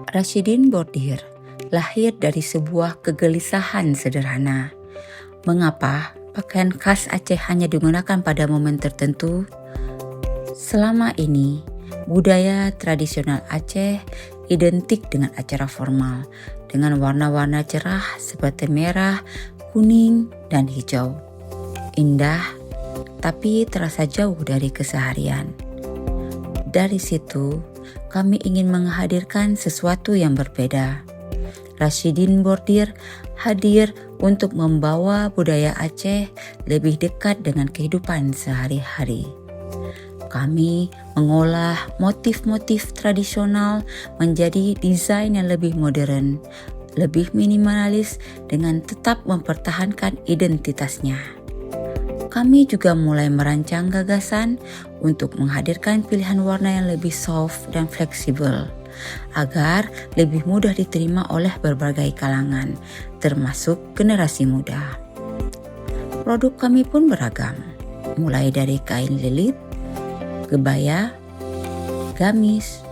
Rashidin Bordir lahir dari sebuah kegelisahan sederhana. Mengapa pakaian khas Aceh hanya digunakan pada momen tertentu? Selama ini, budaya tradisional Aceh identik dengan acara formal, dengan warna-warna cerah seperti merah, kuning, dan hijau. Indah, tapi terasa jauh dari keseharian. Dari situ, kami ingin menghadirkan sesuatu yang berbeda. Rashidin Bordir hadir untuk membawa budaya Aceh lebih dekat dengan kehidupan sehari-hari. Kami mengolah motif-motif tradisional menjadi desain yang lebih modern, lebih minimalis dengan tetap mempertahankan identitasnya. Kami juga mulai merancang gagasan untuk menghadirkan pilihan warna yang lebih soft dan fleksibel, agar lebih mudah diterima oleh berbagai kalangan, termasuk generasi muda. Produk kami pun beragam, mulai dari kain lilit, kebaya, gamis,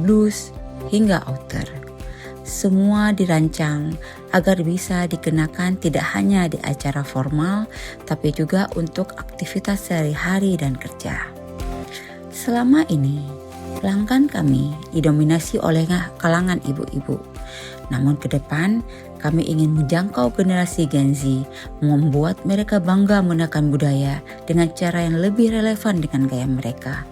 blus, hingga outer. Semua dirancang agar bisa dikenakan tidak hanya di acara formal, tapi juga untuk aktivitas sehari-hari dan kerja. Selama ini, pelanggan kami didominasi oleh kalangan ibu-ibu. Namun ke depan, kami ingin menjangkau generasi Gen Z, membuat mereka bangga menggunakan budaya dengan cara yang lebih relevan dengan gaya mereka.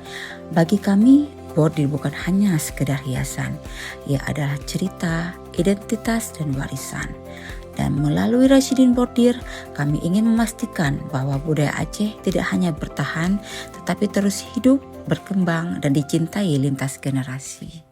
Bagi kami, bordir bukan hanya sekedar hiasan, ia adalah cerita, identitas, dan warisan. Dan melalui Rashidin Bordir, kami ingin memastikan bahwa budaya Aceh tidak hanya bertahan, tetapi terus hidup, berkembang, dan dicintai lintas generasi.